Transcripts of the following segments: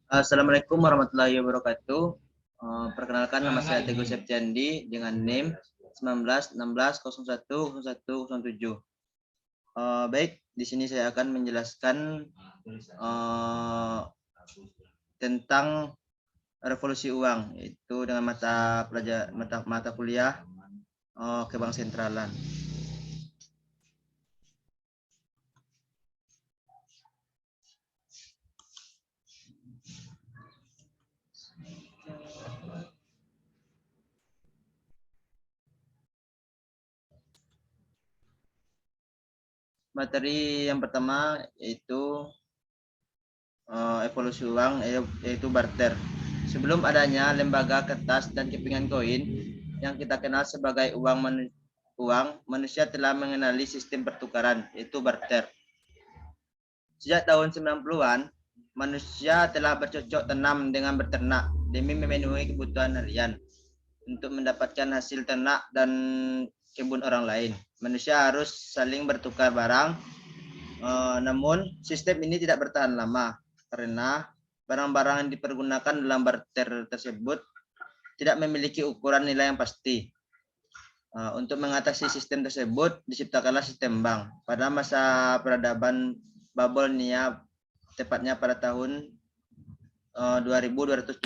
Assalamualaikum warahmatullahi wabarakatuh. Perkenalkan, nama saya Teguh Septiandi dengan NIM 1916010107. Baik, di sini saya akan menjelaskan tentang revolusi uang, itu dengan mata kuliah kebanksentralan. Materi yang pertama yaitu evolusi uang, yaitu barter. Sebelum adanya lembaga kertas dan kepingan koin yang kita kenal sebagai uang, manusia telah mengenali sistem pertukaran, yaitu barter. Sejak tahun 90-an, manusia telah bercocok tanam dengan beternak demi memenuhi kebutuhan harian. Untuk mendapatkan hasil ternak dan kebun orang lain, manusia harus saling bertukar barang. Namun sistem ini tidak bertahan lama karena barang-barang yang dipergunakan dalam barter tersebut tidak memiliki ukuran nilai yang pasti. Untuk mengatasi sistem tersebut diciptakanlah sistem bank pada masa peradaban Babilonia, tepatnya pada tahun 2279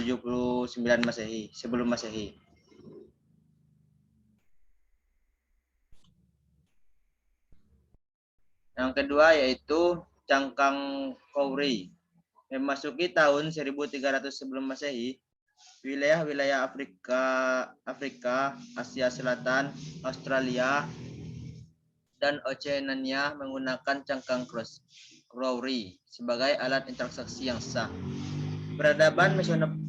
Masehi, sebelum Masehi. Yang kedua yaitu cangkang Kouri. Memasuki tahun 1300 sebelum Masehi, wilayah-wilayah Afrika, Asia Selatan, Australia, dan Oceania menggunakan cangkang Crowry sebagai alat interaksi yang sah. Peradaban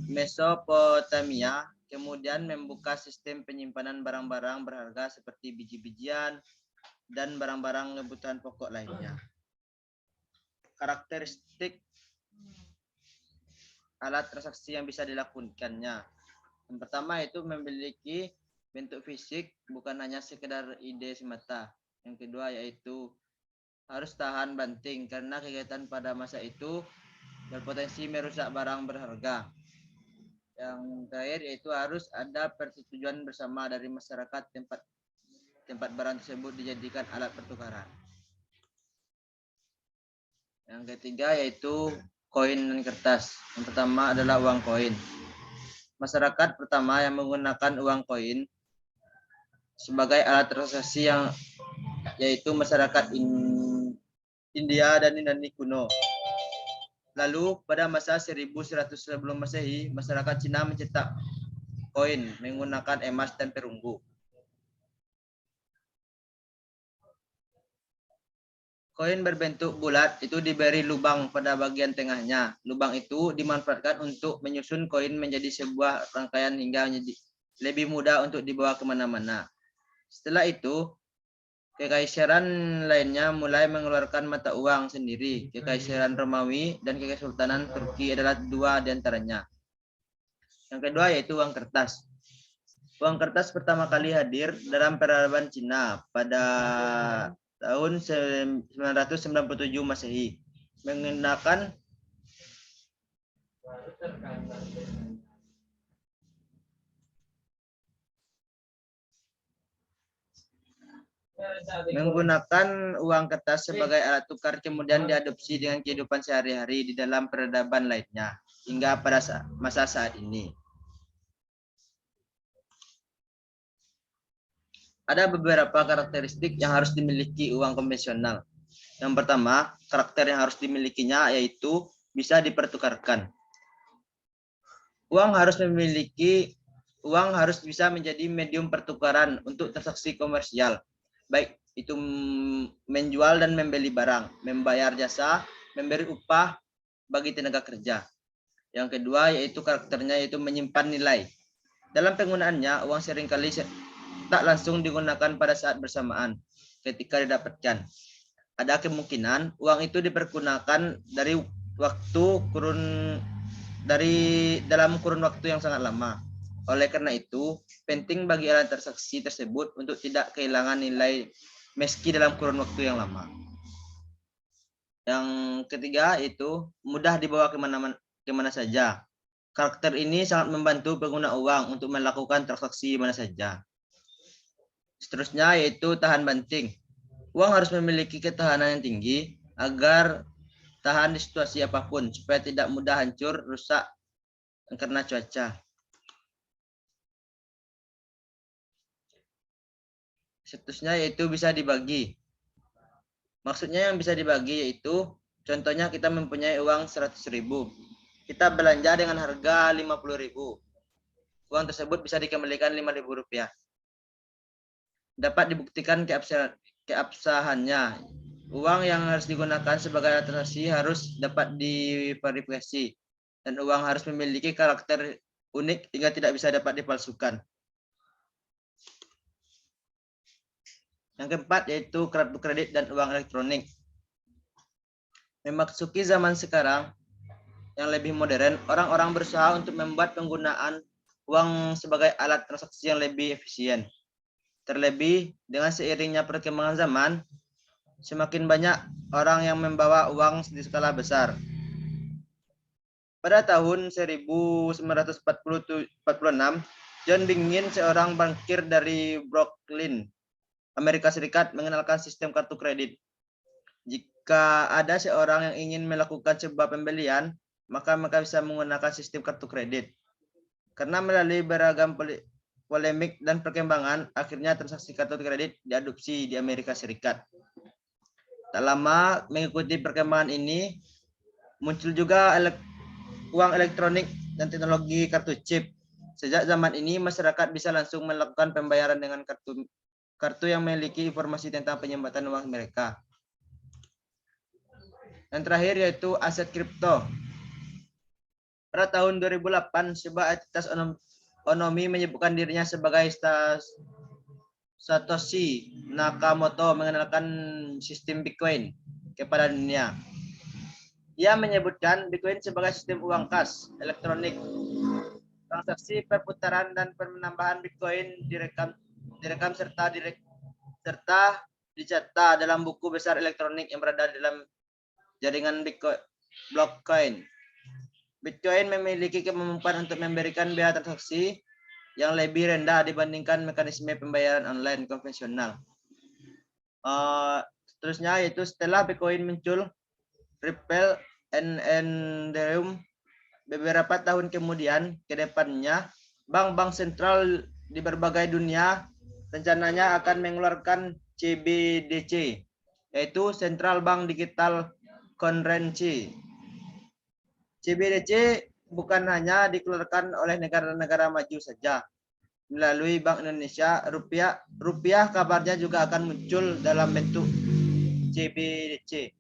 Mesopotamia kemudian membuka sistem penyimpanan barang-barang berharga seperti biji-bijian dan barang-barang kebutuhan pokok lainnya. Karakteristik alat transaksi yang bisa dilakukannya. Yang pertama itu memiliki bentuk fisik, bukan hanya sekedar ide semata. Yang kedua yaitu harus tahan banting karena kegiatan pada masa itu berpotensi merusak barang berharga. Yang terakhir yaitu harus ada persetujuan bersama dari masyarakat tempat barang tersebut dijadikan alat pertukaran. Yang ketiga yaitu koin dan kertas. Yang pertama adalah uang koin. Masyarakat pertama yang menggunakan uang koin sebagai alat transaksi yaitu masyarakat India dan Yunani kuno. Lalu pada masa 1100 sebelum Masehi, masyarakat Cina mencetak koin menggunakan emas dan perunggu. Koin berbentuk bulat itu diberi lubang pada bagian tengahnya. Lubang itu dimanfaatkan untuk menyusun koin menjadi sebuah rangkaian hingga menjadi lebih mudah untuk dibawa kemana-mana. Setelah itu, kekaisaran lainnya mulai mengeluarkan mata uang sendiri. Kekaisaran Romawi dan Kesultanan Turki adalah dua di antaranya. Yang kedua yaitu uang kertas. Uang kertas pertama kali hadir dalam peradaban Cina pada tahun 997 Masehi menggunakan uang kertas sebagai alat tukar, kemudian diadopsi dengan kehidupan sehari-hari di dalam peradaban lainnya hingga pada masa saat ini. Ada beberapa karakteristik yang harus dimiliki uang konvensional. Yang pertama, karakter yang harus dimilikinya yaitu bisa dipertukarkan. Uang harus bisa menjadi medium pertukaran untuk transaksi komersial, baik itu menjual dan membeli barang, membayar jasa, memberi upah bagi tenaga kerja. Yang kedua yaitu karakternya yaitu menyimpan nilai. Dalam penggunaannya, uang seringkali tak langsung digunakan pada saat bersamaan ketika didapatkan. Ada kemungkinan uang itu dipergunakan dalam kurun waktu yang sangat lama. Oleh karena itu, penting bagi alat transaksi tersebut untuk tidak kehilangan nilai meski dalam kurun waktu yang lama. Yang ketiga itu mudah dibawa kemana saja. Karakter ini sangat membantu pengguna uang untuk melakukan transaksi mana saja. Seterusnya yaitu tahan banting. Uang harus memiliki ketahanan yang tinggi agar tahan di situasi apapun supaya tidak mudah hancur, rusak karena cuaca. Seterusnya yaitu bisa dibagi. Maksudnya yang bisa dibagi yaitu contohnya kita mempunyai uang 100.000. Kita belanja dengan harga 50.000. Uang tersebut bisa dikembalikan 5.000 rupiah. Dapat dibuktikan keabsahannya. Uang yang harus digunakan sebagai transaksi harus dapat diverifikasi. Dan uang harus memiliki karakter unik hingga tidak bisa dapat dipalsukan. Yang keempat yaitu kartu kredit dan uang elektronik. Memasuki zaman sekarang yang lebih modern, orang-orang berusaha untuk membuat penggunaan uang sebagai alat transaksi yang lebih efisien. Terlebih dengan seiringnya perkembangan zaman, semakin banyak orang yang membawa uang di skala besar. Pada tahun 1946, John Bingin, seorang bankir dari Brooklyn, Amerika Serikat, mengenalkan sistem kartu kredit. Jika ada seorang yang ingin melakukan sebuah pembelian, maka mereka bisa menggunakan sistem kartu kredit. Karena melalui beragam polemik dan perkembangan, akhirnya transaksi kartu kredit diadopsi di Amerika Serikat. Tak lama mengikuti perkembangan ini, muncul juga uang elektronik dan teknologi kartu chip. Sejak zaman ini, masyarakat bisa langsung melakukan pembayaran dengan kartu yang memiliki informasi tentang penyambatan uang mereka. Yang terakhir yaitu aset kripto. Pada tahun 2008, sebuah entitas ekonomi menyebutkan dirinya sebagai Satoshi Nakamoto mengenalkan sistem Bitcoin kepada dunia. Ia menyebutkan Bitcoin sebagai sistem uang kas elektronik. Transaksi perputaran dan penambahan Bitcoin direkam serta dicetak dalam buku besar elektronik yang berada dalam jaringan blockchain. Bitcoin memiliki kemampuan untuk memberikan biaya transaksi yang lebih rendah dibandingkan mekanisme pembayaran online konvensional. Seterusnya yaitu setelah Bitcoin muncul, Ripple and Ethereum beberapa tahun kemudian ke depannya, bank-bank sentral di berbagai dunia rencananya akan mengeluarkan CBDC, yaitu Central Bank Digital Currency. CBDC bukan hanya dikeluarkan oleh negara-negara maju saja. Melalui Bank Indonesia, rupiah kabarnya juga akan muncul dalam bentuk CBDC.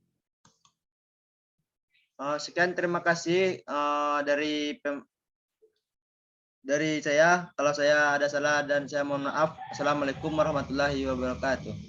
Sekian, terima kasih dari saya. Kalau saya ada salah dan saya mohon maaf. Assalamualaikum warahmatullahi wabarakatuh.